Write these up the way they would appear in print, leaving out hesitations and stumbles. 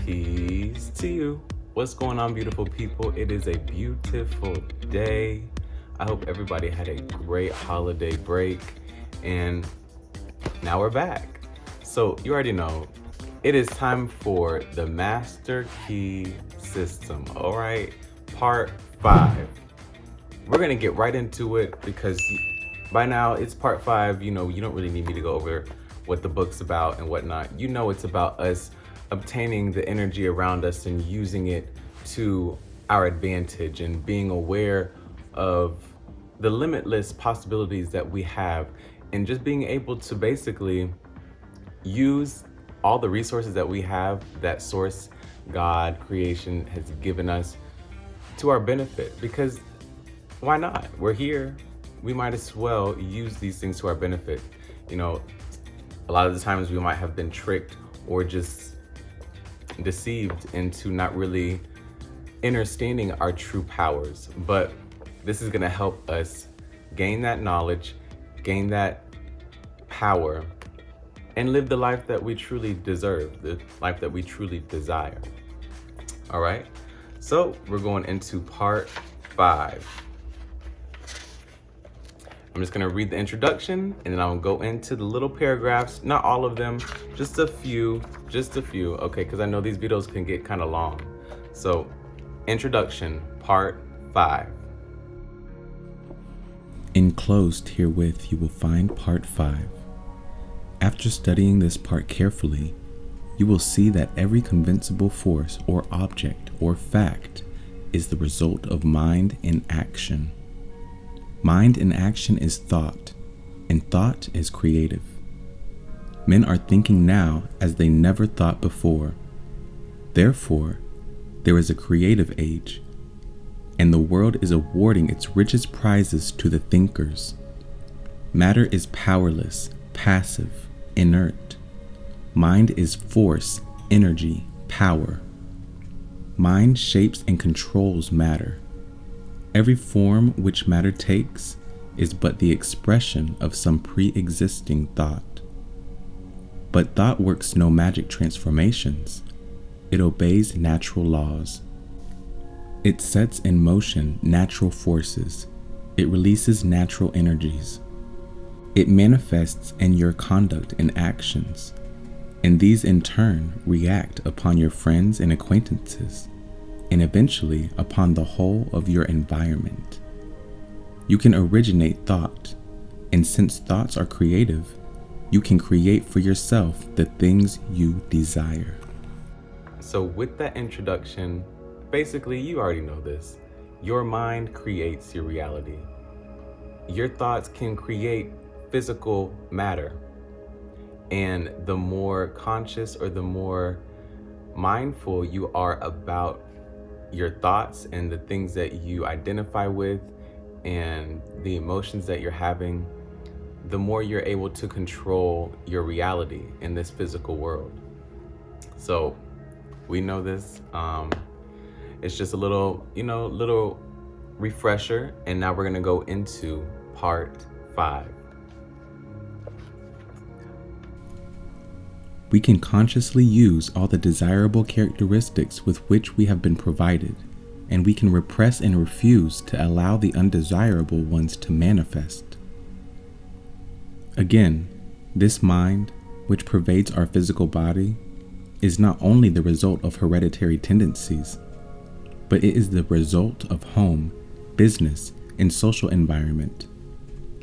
Peace to you. What's going on, beautiful people? It is a beautiful day. I hope everybody had a great holiday break, and now we're back. So you already know, it is time for the Master Key System, all right? Part 5. We're gonna get right into it because by now it's part 5. You know, you don't really need me to go over what the book's about and whatnot. You know, it's about us obtaining the energy around us and using it to our advantage and being aware of the limitless possibilities that we have, and just being able to basically use all the resources that we have, that source, God, creation has given us, to our benefit. Because why not? We're here. We might as well use these things to our benefit. You know, a lot of the times we might have been tricked or just deceived into not really understanding our true powers. But this is gonna help us gain that knowledge, gain that power, and live the life that we truly deserve, the life that we truly desire. All right, so we're going into part 5. I'm just gonna read the introduction and then I'll go into the little paragraphs, not all of them, just a few, okay? Because I know these videos can get kind of long. So, introduction, part 5. Enclosed herewith you will find part 5. After studying this part carefully, you will see that every convincible force or object or fact is the result of mind in action. Mind in action is thought, and thought is creative. Men are thinking now as they never thought before. Therefore, there is a creative age, and the world is awarding its richest prizes to the thinkers. Matter is powerless, passive, inert. Mind is force, energy, power. Mind shapes and controls matter. Every form which matter takes is but the expression of some pre-existing thought. But thought works no magic transformations. It obeys natural laws. It sets in motion natural forces. It releases natural energies. It manifests in your conduct and actions, and these in turn react upon your friends and acquaintances, and eventually upon the whole of your environment. You can originate thought, and since thoughts are creative, you can create for yourself the things you desire. So with that introduction, basically you already know this. Your mind creates your reality. Your thoughts can create physical matter. And the more conscious or the more mindful you are about your thoughts and the things that you identify with and the emotions that you're having, the more you're able to control your reality in this physical world. So we know this. It's just a little, little refresher. And now we're gonna go into part 5. We can consciously use all the desirable characteristics with which we have been provided, and we can repress and refuse to allow the undesirable ones to manifest. Again, this mind, which pervades our physical body, is not only the result of hereditary tendencies, but it is the result of home, business, and social environment,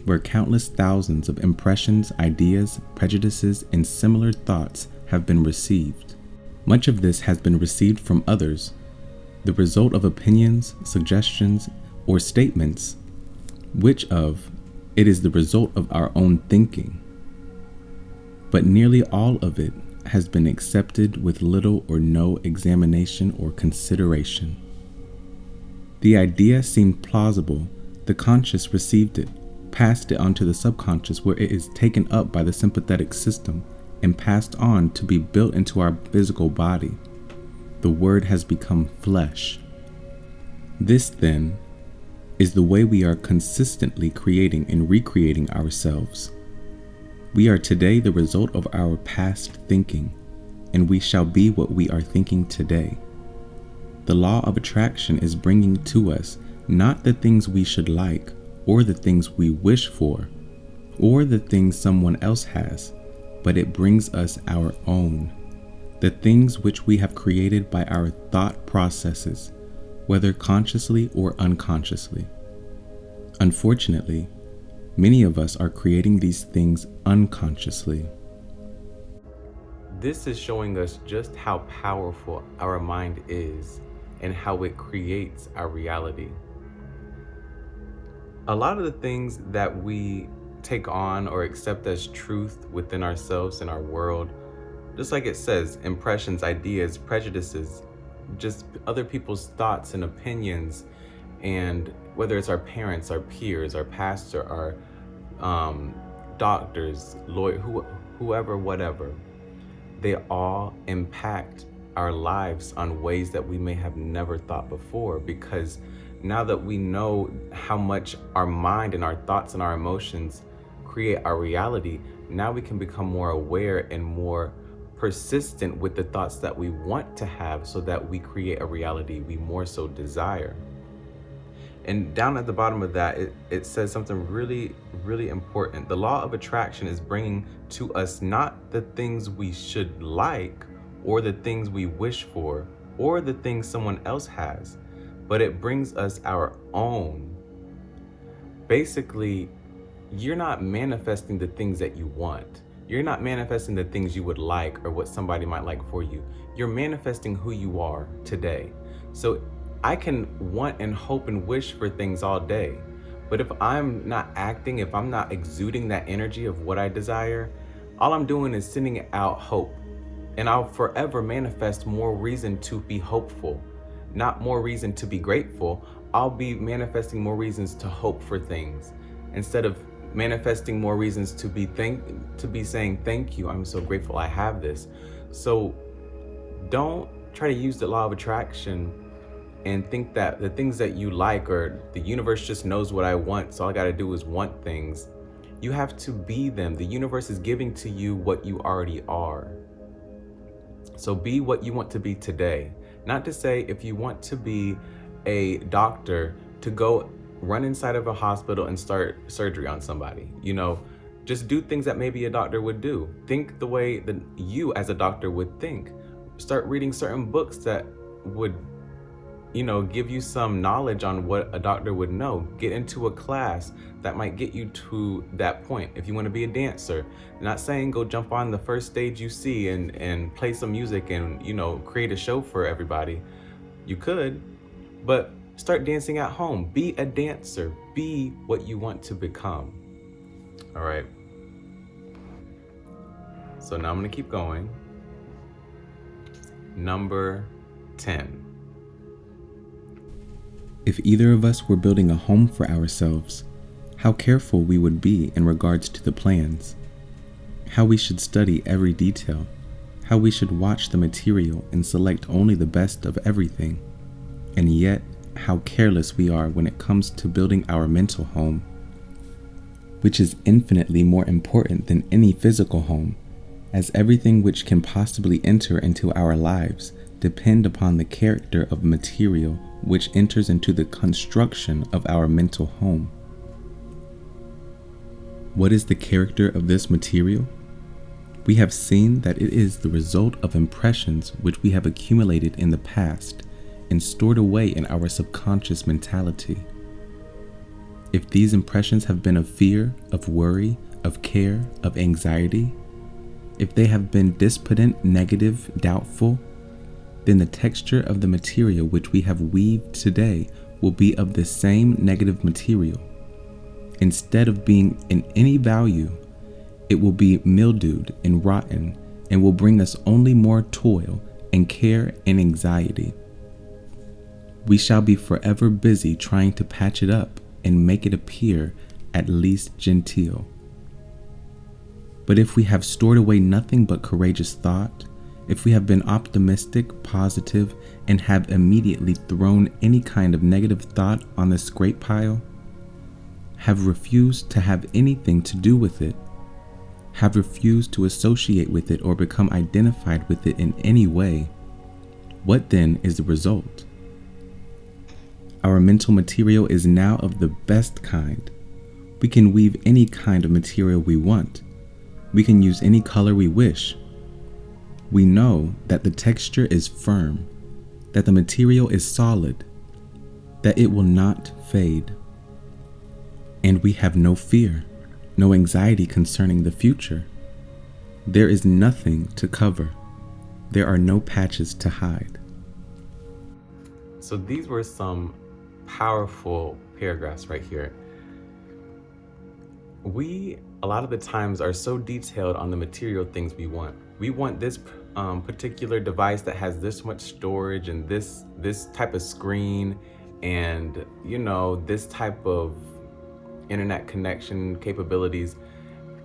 where countless thousands of impressions, ideas, prejudices, and similar thoughts have been received. Much of this has been received from others, the result of opinions, suggestions, or statements, which of it is the result of our own thinking. But nearly all of it has been accepted with little or no examination or consideration. The idea seemed plausible, the conscious received it, passed it onto the subconscious, where it is taken up by the sympathetic system and passed on to be built into our physical body. The word has become flesh. This, then, is the way we are consistently creating and recreating ourselves. We are today the result of our past thinking, and we shall be what we are thinking today. The law of attraction is bringing to us not the things we should like, or the things we wish for, or the things someone else has, but it brings us our own, the things which we have created by our thought processes, whether consciously or unconsciously. Unfortunately, many of us are creating these things unconsciously. This is showing us just how powerful our mind is and how it creates our reality. A lot of the things that we take on or accept as truth within ourselves and our world, just like it says, impressions, ideas, prejudices, just other people's thoughts and opinions, and whether it's our parents, our peers, our pastor, our doctors, lawyer, whoever, whatever, they all impact our lives on ways that we may have never thought before, because now that we know how much our mind and our thoughts and our emotions create our reality, now we can become more aware and more persistent with the thoughts that we want to have, so that we create a reality we more so desire. And down at the bottom of that, it says something really, really important. The law of attraction is bringing to us not the things we should like, or the things we wish for, or the things someone else has, but it brings us our own. Basically, you're not manifesting the things that you want. You're not manifesting the things you would like or what somebody might like for you. You're manifesting who you are today. So I can want and hope and wish for things all day, but if I'm not acting, if I'm not exuding that energy of what I desire, all I'm doing is sending out hope. And I'll forever manifest more reason to be hopeful, not more reason to be grateful. I'll be manifesting more reasons to hope for things, instead of manifesting more reasons to be saying thank you, I'm so grateful I have this. So don't try to use the law of attraction and think that the things that you like, or the universe just knows what I want, so all I gotta do is want things. You have to be them. The universe is giving to you what you already are. So be what you want to be today. Not to say if you want to be a doctor, to go run inside of a hospital and start surgery on somebody. Just do things that maybe a doctor would do. Think the way that you as a doctor would think. Start reading certain books that would, give you some knowledge on what a doctor would know. Get into a class that might get you to that point. If you want to be a dancer, not saying go jump on the first stage you see and play some music and, create a show for everybody. You could, but start dancing at home. Be a dancer. Be what you want to become. All right. So now I'm going to keep going. Number 10. If either of us were building a home for ourselves, how careful we would be in regards to the plans, how we should study every detail, how we should watch the material and select only the best of everything, and yet how careless we are when it comes to building our mental home, which is infinitely more important than any physical home, as everything which can possibly enter into our lives depend upon the character of material which enters into the construction of our mental home. What is the character of this material? We have seen that it is the result of impressions which we have accumulated in the past and stored away in our subconscious mentality. If these impressions have been of fear, of worry, of care, of anxiety, if they have been despondent, negative, doubtful, then the texture of the material which we have weaved today will be of the same negative material. Instead of being in any value, it will be mildewed and rotten and will bring us only more toil and care and anxiety. We shall be forever busy trying to patch it up and make it appear at least genteel. But if we have stored away nothing but courageous thought, if we have been optimistic, positive, and have immediately thrown any kind of negative thought on the scrape pile, have refused to have anything to do with it, have refused to associate with it or become identified with it in any way, what then is the result? Our mental material is now of the best kind. We can weave any kind of material we want. We can use any color we wish. We know that the texture is firm, that the material is solid, that it will not fade. And we have no fear, no anxiety concerning the future. There is nothing to cover. There are no patches to hide. So these were some powerful paragraphs right here. We, a lot of the times, are so detailed on the material things we want. We want this particular device that has this much storage and this type of screen and, this type of internet connection capabilities.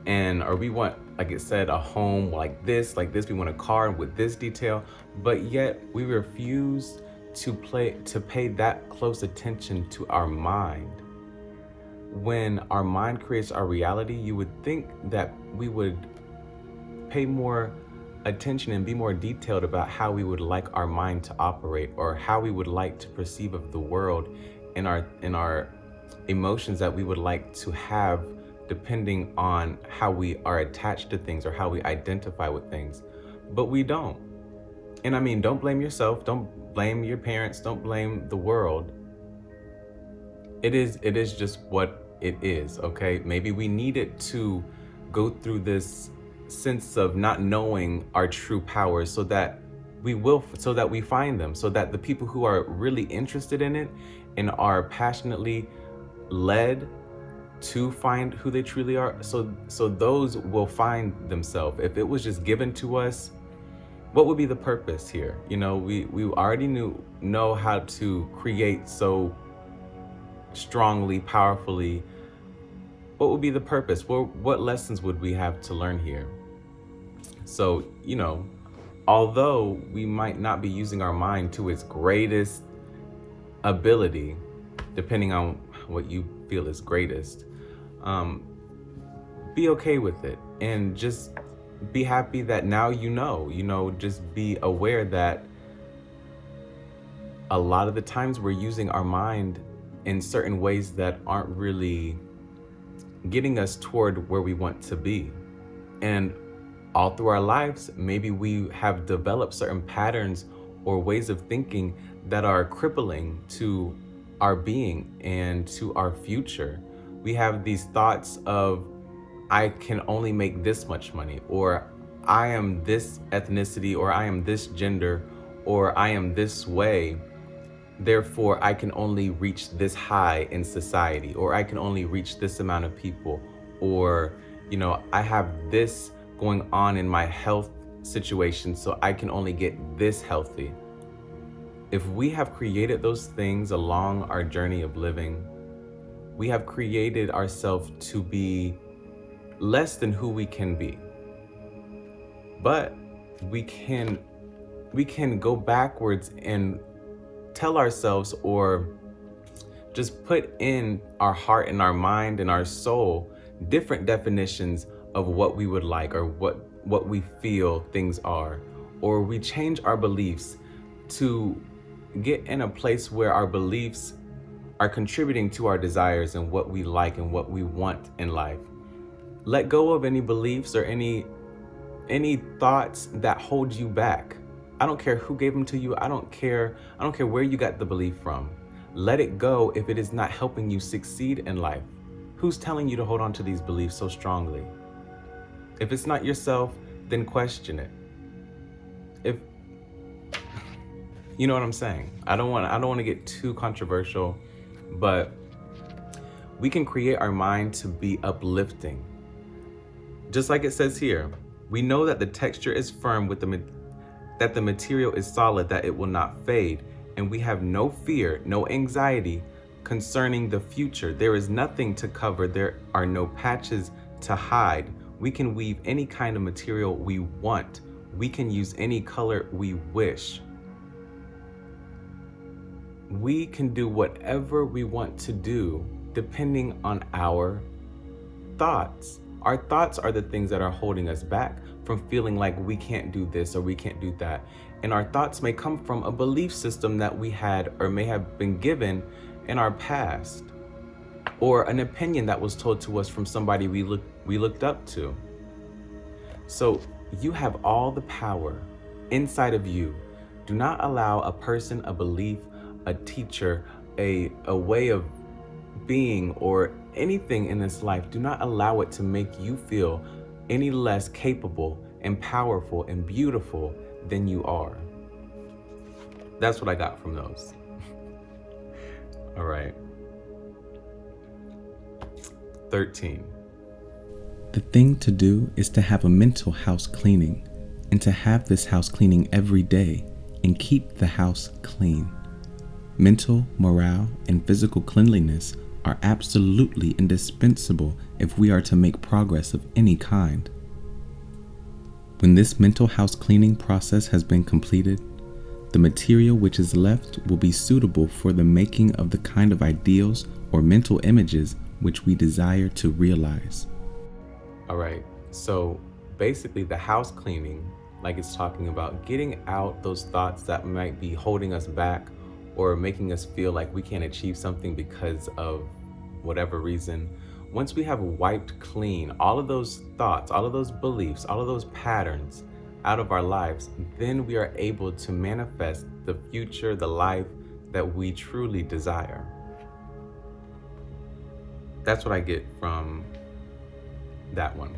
Or we want, like it said, a home like this. We want a car with this detail, but yet we refuse to pay that close attention to our mind. When our mind creates our reality, you would think that we would pay more attention and be more detailed about how we would like our mind to operate, or how we would like to perceive of the world, and our emotions that we would like to have, depending on how we are attached to things or how we identify with things. But we don't. And I mean, don't blame yourself, don't blame your parents, don't blame the world. It is just what it is, okay? Maybe we needed to go through this sense of not knowing our true powers so that we find them, so that the people who are really interested in it and are passionately led to find who they truly are, so those will find themselves. If it was just given to us, what would be the purpose here? We already know how to create so strongly, powerfully. What would be the purpose? What lessons would we have to learn here? So, although we might not be using our mind to its greatest ability, depending on what you feel is greatest, be okay with it and just be happy that now just be aware that a lot of the times we're using our mind in certain ways that aren't really getting us toward where we want to be. And all through our lives, maybe we have developed certain patterns or ways of thinking that are crippling to our being and to our future. We have these thoughts of, I can only make this much money, or I am this ethnicity, or I am this gender, or I am this way. Therefore, I can only reach this high in society, or I can only reach this amount of people, or, I have this going on in my health situation, so I can only get this healthy. If we have created those things along our journey of living, we have created ourselves to be less than who we can be. But we can go backwards and tell ourselves, or just put in our heart and our mind and our soul different definitions of what we would like, or what we feel things are. Or we change our beliefs to get in a place where our beliefs are contributing to our desires and what we like and what we want in life. Let go of any beliefs or any thoughts that hold you back. I don't care who gave them to you. I don't care where you got the belief from. Let it go if it is not helping you succeed in life. Who's telling you to hold on to these beliefs so strongly? If it's not yourself, then question it. You know what I'm saying? I don't want to get too controversial, but we can create our mind to be uplifting. Just like it says here, we know that the texture is firm that the material is solid, that it will not fade, and we have no fear, no anxiety concerning the future. There is nothing to cover. There are no patches to hide. We can weave any kind of material we want. We can use any color we wish. We can do whatever we want to do depending on our thoughts. Our thoughts are the things that are holding us back from feeling like we can't do this or we can't do that. And our thoughts may come from a belief system that we had or may have been given in our past, or an opinion that was told to us from somebody we looked up to. So you have all the power inside of you. Do not allow a person, a belief, a teacher, a way of being, or anything in this life, do not allow it to make you feel any less capable and powerful and beautiful than you are. That's what I got from those. All right. 13. The thing to do is to have a mental house cleaning, and to have this house cleaning every day and keep the house clean. Mental, morale, and physical cleanliness are absolutely indispensable if we are to make progress of any kind. When this mental house cleaning process has been completed, the material which is left will be suitable for the making of the kind of ideals or mental images which we desire to realize. All right, so basically the house cleaning, like it's talking about getting out those thoughts that might be holding us back or making us feel like we can't achieve something because of whatever reason. Once we have wiped clean all of those thoughts, all of those beliefs, all of those patterns out of our lives, then we are able to manifest the future, the life that we truly desire. That's what I get from that one.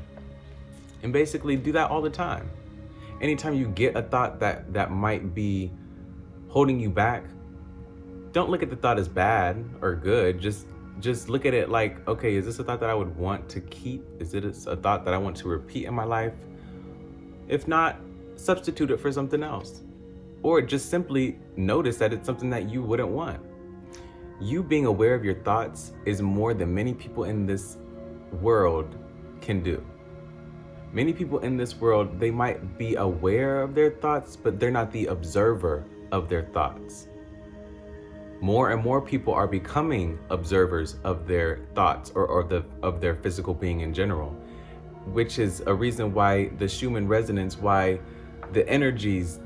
And basically do that all the time. Anytime you get a thought that might be holding you back, don't look at the thought as bad or good. Just look at it like, okay, is this a thought that I would want to keep? Is it a thought that I want to repeat in my life? If not, substitute it for something else. Or just simply notice that it's something that you wouldn't want. You being aware of your thoughts is more than many people in this world can do. Many people in this world, they might be aware of their thoughts, but they're not the observer of their thoughts. More and more people are becoming observers of their thoughts or of their physical being in general, which is a reason why the Schumann resonance, why the energies,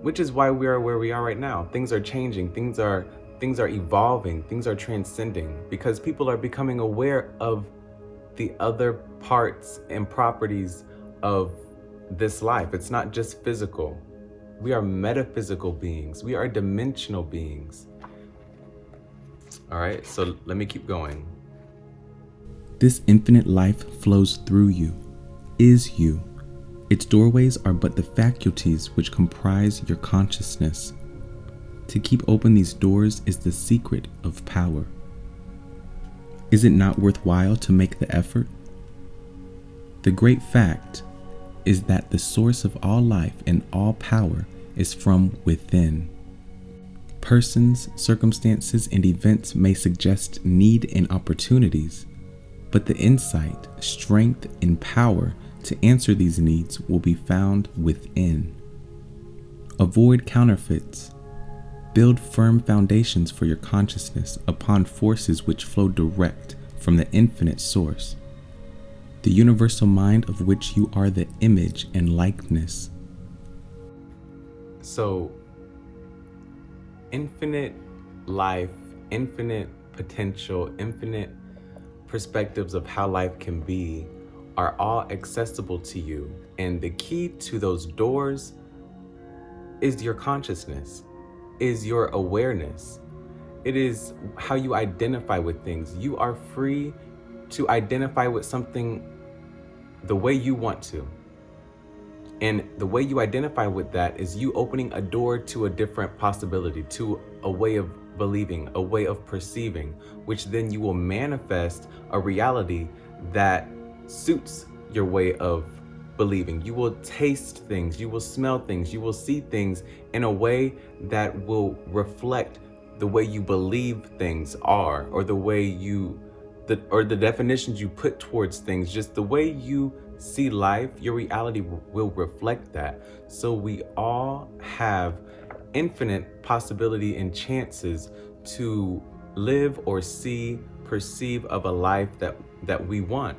which is why we are where we are right now. Things are changing, things are evolving, things are transcending, because people are becoming aware of the other parts and properties of this life. It's not just physical. We are metaphysical beings. We are dimensional beings. All right, so let me keep going. This infinite life flows through you, is you. Its doorways are but the faculties which comprise your consciousness. To keep open these doors is the secret of power. Is it not worthwhile to make the effort? The great fact is that the source of all life and all power is from within. Persons, circumstances, and events may suggest need and opportunities, but the insight, strength, and power to answer these needs will be found within. Avoid counterfeits. Build firm foundations for your consciousness upon forces which flow direct from the infinite source, the universal mind of which you are the image and likeness. So, infinite life, infinite potential, infinite perspectives of how life can be are all accessible to you. And the key to those doors is your consciousness, is your awareness. It is how you identify with things. You are free to identify with something the way you want to. And the way you identify with that is you opening a door to a different possibility, to a way of believing, a way of perceiving, which then you will manifest a reality that suits your way of believing. You will taste things, you will smell things, you will see things in a way that will reflect the way you believe things are, or the way the definitions you put towards things. Just the way you see life, your reality will reflect that. So we all have infinite possibility and chances to live or see perceive of a life that we want.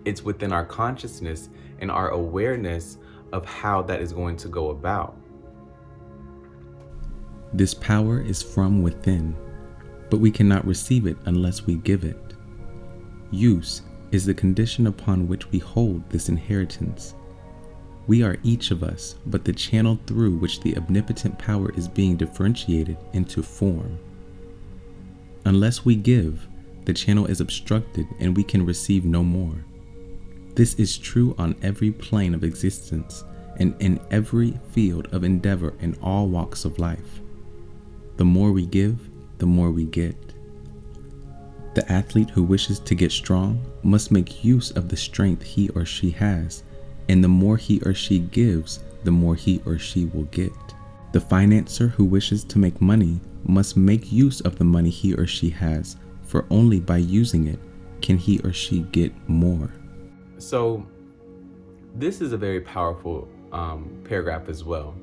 It's within our consciousness and our awareness of how that is going to go about. This power is from within, but we cannot receive it unless we give it. Use is the condition upon which we hold this inheritance. We are each of us, but the channel through which the omnipotent power is being differentiated into form. Unless we give, the channel is obstructed and we can receive no more. This is true on every plane of existence and in every field of endeavor in all walks of life. The more we give, the more we get. The athlete who wishes to get strong must make use of the strength he or she has, and the more he or she gives, the more he or she will get. The financer who wishes to make money must make use of the money he or she has, for only by using it can he or she get more. So this is a very powerful paragraph as well.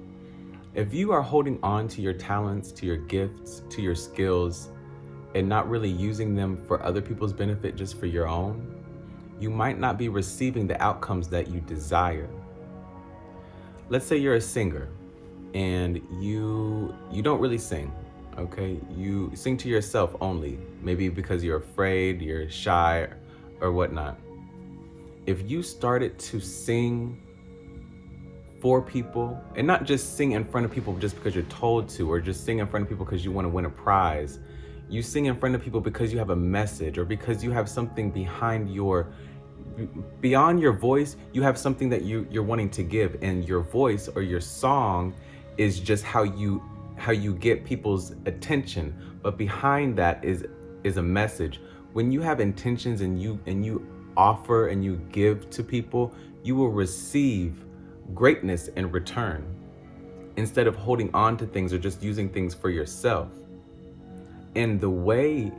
If you are holding on to your talents, to your gifts, to your skills, and not really using them for other people's benefit, just for your own, you might not be receiving the outcomes that you desire. Let's say you're a singer and you don't really sing, okay? You sing to yourself only, maybe because you're afraid, you're shy, or whatnot. If you started to sing for people, and not just sing in front of people just because you're told to, or just sing in front of people because you want to win a prize, you sing in front of people because you have a message, or because you have something beyond your voice, you have something that you're wanting to give, and your voice or your song is just how you get people's attention. But behind that is a message. When you have intentions and you offer and you give to people, you will receive greatness in return, instead of holding on to things or just using things for yourself. And the way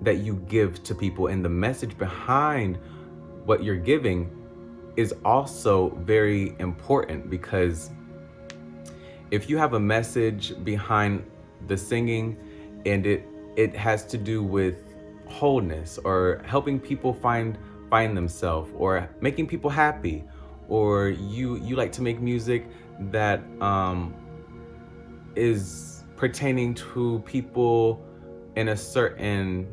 that you give to people and the message behind what you're giving is also very important, because if you have a message behind the singing and it has to do with wholeness, or helping people find themselves, or making people happy, or you like to make music that is pertaining to people in a certain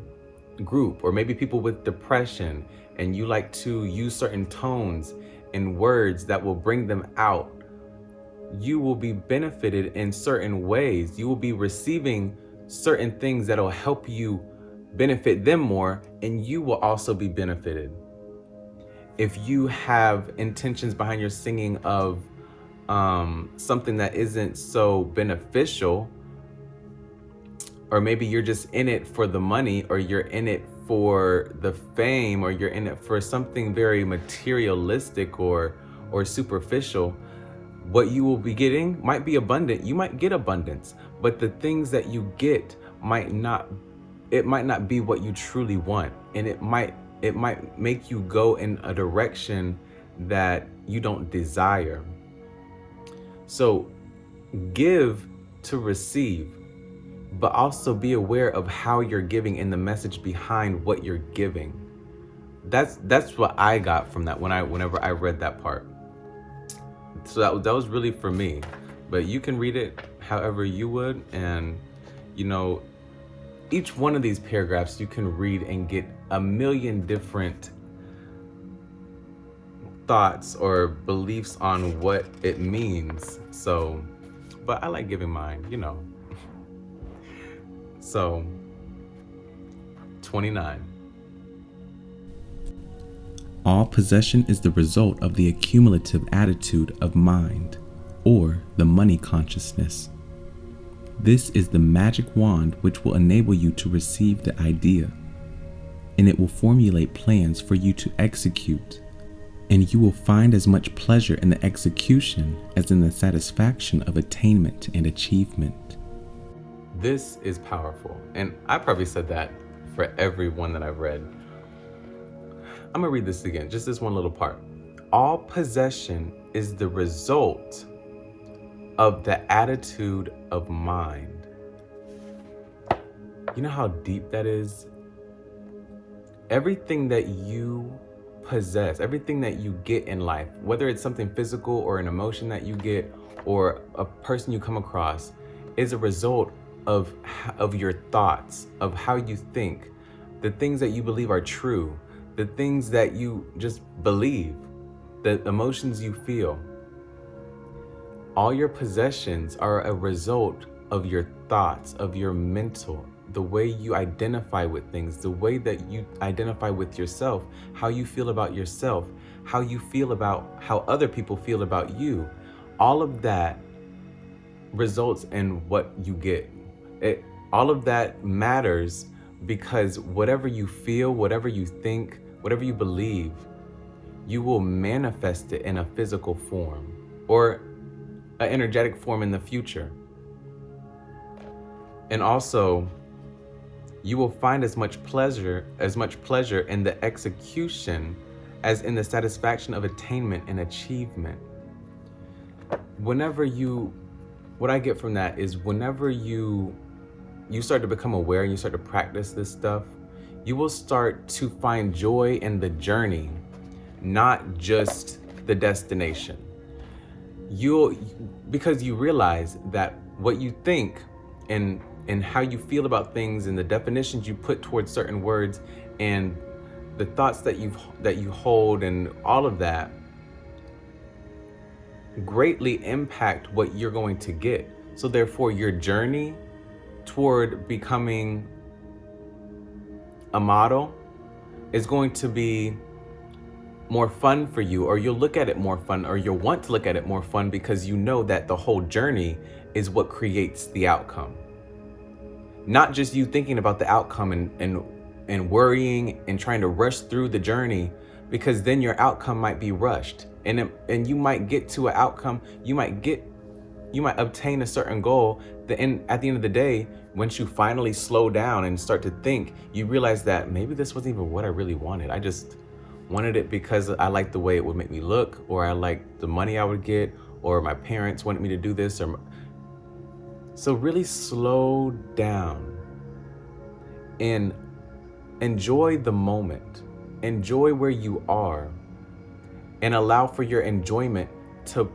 group, or maybe people with depression, and you like to use certain tones and words that will bring them out, you will be benefited in certain ways. You will be receiving certain things that will help you benefit them more, and you will also be benefited. If you have intentions behind your singing of something that isn't so beneficial, or maybe you're just in it for the money, or you're in it for the fame, or you're in it for something very materialistic or superficial, what you will be getting might be abundant. You might get abundance, but the things that you get might not be what you truly want, and it might make you go in a direction that you don't desire. So give to receive, but also be aware of how you're giving and the message behind what you're giving. That's what I got from that whenever I read that part. So that was really for me, but you can read it however you would. And each one of these paragraphs you can read and get a million different thoughts or beliefs on what it means. So, but I like giving mine, So, 29. All possession is the result of the accumulative attitude of mind, or the money consciousness. This is the magic wand which will enable you to receive the idea, and it will formulate plans for you to execute, and you will find as much pleasure in the execution as in the satisfaction of attainment and achievement. This is powerful, and I probably said that for every one that I've read. I'm gonna read this again, just this one little part. All possession is the result of the attitude of mind. You know how deep that is? everything that you possess, everything that you get in life, whether it's something physical or an emotion that you get or a person you come across, is a result of your thoughts, of how you think, the things that you believe are true, the things that you just believe, the emotions you feel. All your possessions are a result of your thoughts, of your mental, the way you identify with things, the way that you identify with yourself, how you feel about yourself, how you feel about how other people feel about you. All of that results in what you get. All of that matters because whatever you feel, whatever you think, whatever you believe, you will manifest it in a physical form or an energetic form in the future. And also, you will find as much pleasure in the execution as in the satisfaction of attainment and achievement. What I get from that is whenever you start to become aware and you start to practice this stuff, you will start to find joy in the journey, not just the destination. Because you realize that what you think and how you feel about things and the definitions you put towards certain words and the thoughts that you hold and all of that greatly impact what you're going to get. So therefore, your journey toward becoming a model is going to be more fun for you, or you'll look at it more fun, or you'll want to look at it more fun because you know that the whole journey is what creates the outcome. Not just you thinking about the outcome and worrying and trying to rush through the journey, because then your outcome might be rushed and you might get to an outcome, you might obtain a certain goal that at the end of the day, once you finally slow down and start to think, you realize that maybe this wasn't even what I really wanted. I just wanted it because I liked the way it would make me look, or I liked the money I would get, or my parents wanted me to do this. So really slow down and enjoy the moment. Enjoy where you are and allow for your enjoyment to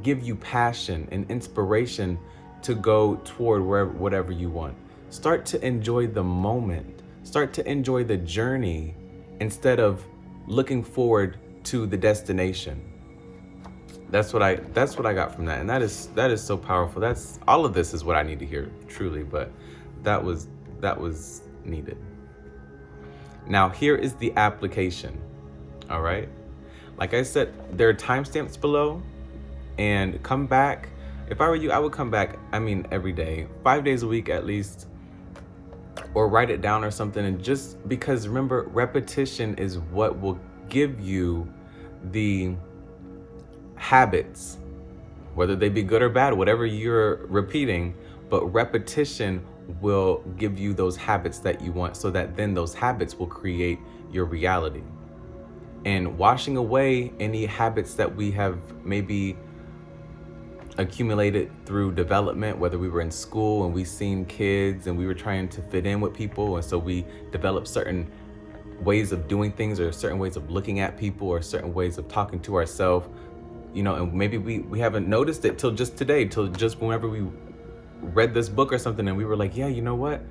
give you passion and inspiration to go toward whatever you want. Start to enjoy the moment. Start to enjoy the journey instead of looking forward to the destination. That's what I got from that. And that is so powerful. All of this is what I need to hear, truly, but that was needed. Now, here is the application. All right? Like I said, there are timestamps below, and come back. If I were you, I would come back, every day, 5 days a week at least, or write it down or something. And just because, remember, repetition is what will give you the habits, whether they be good or bad, whatever you're repeating, but repetition will give you those habits that you want, so that then those habits will create your reality. And washing away any habits that we have maybe accumulated through development, whether we were in school and we seen kids and we were trying to fit in with people, and so we developed certain ways of doing things, or certain ways of looking at people, or certain ways of talking to ourselves, and maybe we haven't noticed it till just today, till just whenever we read this book or something and we were like, yeah, you know what?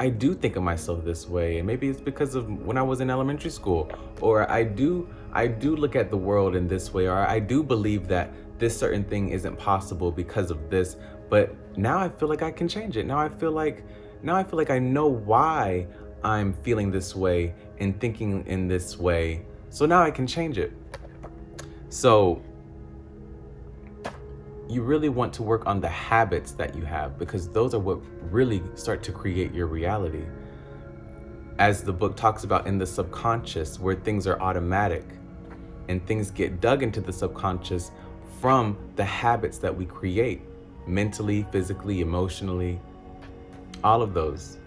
I do think of myself this way, and maybe it's because of when I was in elementary school, or I do look at the world in this way, or I do believe that this certain thing isn't possible because of this, but now I feel like I can change it. Now I feel like I know why I'm feeling this way and thinking in this way, so now I can change it. So you really want to work on the habits that you have, because those are what really start to create your reality. As the book talks about, in the subconscious, where things are automatic and things get dug into the subconscious from the habits that we create mentally, physically, emotionally. All of those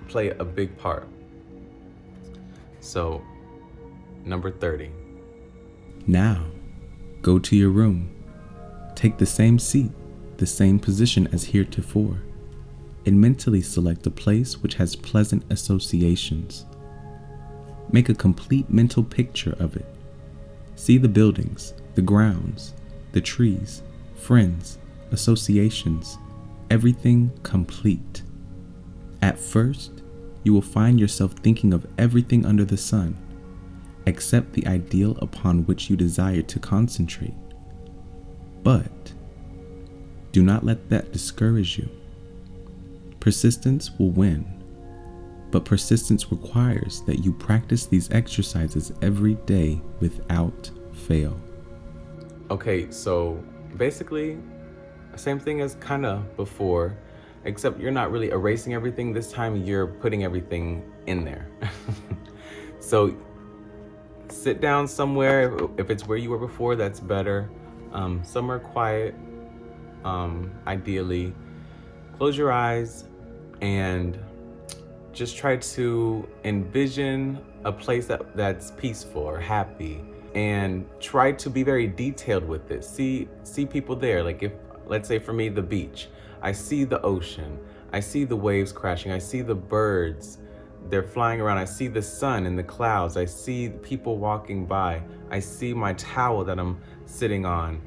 play a big part. So, number 30. Now, go to your room. Take the same seat, the same position as heretofore, and mentally select a place which has pleasant associations. Make a complete mental picture of it. See the buildings, the grounds, the trees, friends, associations, everything complete. At first, you will find yourself thinking of everything under the sun, except the ideal upon which you desire to concentrate. But do not let that discourage you. Persistence will win, but persistence requires that you practice these exercises every day without fail. Okay, so basically, same thing as kind of before, except you're not really erasing everything. This time you're putting everything in there. So sit down somewhere. If it's where you were before, that's better. Somewhere quiet, ideally. Close your eyes and just try to envision a place that's peaceful or happy, and try to be very detailed with it. See people there. Like, if, let's say for me, the beach, I see the ocean, I see the waves crashing, I see the birds, they're flying around, I see the sun in the clouds, I see people walking by, I see my towel that I'm sitting on.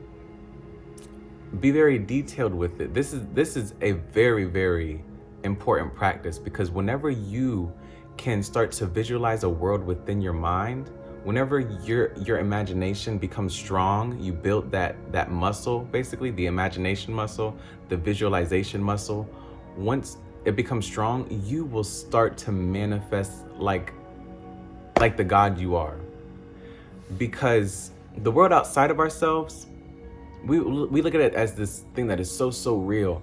Be very detailed with it. This is a very, very important practice, because whenever you can start to visualize a world within your mind, whenever your imagination becomes strong, you build that muscle, basically the imagination muscle, the visualization muscle. Once it becomes strong, you will start to manifest like the God you are. Because the world outside of ourselves, we look at it as this thing that is so real,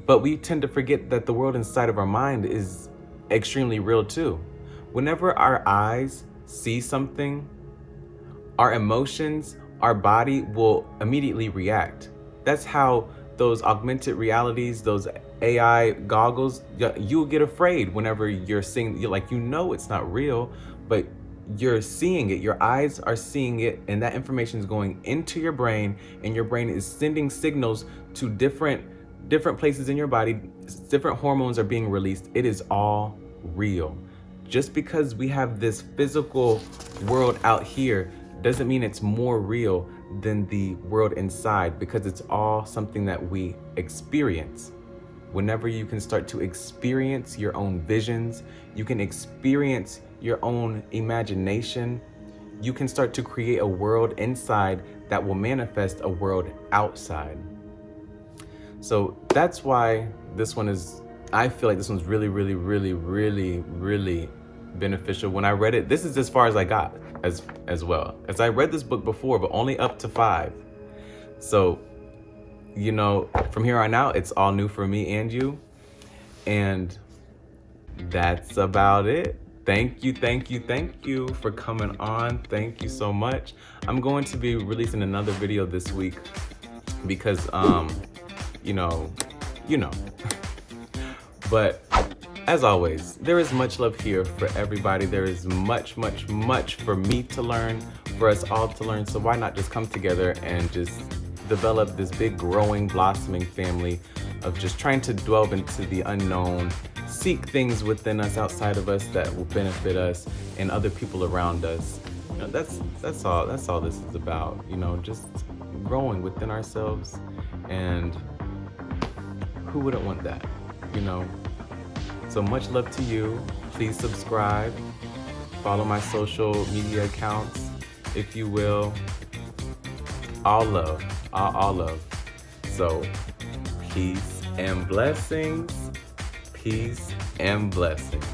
but we tend to forget that the world inside of our mind is extremely real too. Whenever our eyes see something, our emotions, our body will immediately react. That's how those augmented realities, those AI goggles, you'll get afraid whenever you're seeing, it's not real, but you're seeing it, your eyes are seeing it, and that information is going into your brain, and your brain is sending signals to different places in your body. Different hormones are being released. It is all real. Just because we have this physical world out here doesn't mean it's more real than the world inside, because it's all something that we experience. Whenever you can start to experience your own visions, you can experience your own imagination, you can start to create a world inside that will manifest a world outside. So that's why this one is, I feel like this one's really, really, really, really, really beneficial. When I read it, this is as far as I got as well. As I read this book before, but only up to 5. So, from here on out, it's all new for me and you. And that's about it. Thank you for coming on. Thank you so much. I'm going to be releasing another video this week because, But as always, there is much love here for everybody. There is much for me to learn, for us all to learn. So why not just come together and just develop this big, growing, blossoming family of just trying to delve into the unknown, seek things within us, outside of us, that will benefit us and other people around us. That's all this is about. Just growing within ourselves, and who wouldn't want that? So much love to you. Please subscribe, follow my social media accounts, if you will. All love. So peace and blessings. Peace and blessings.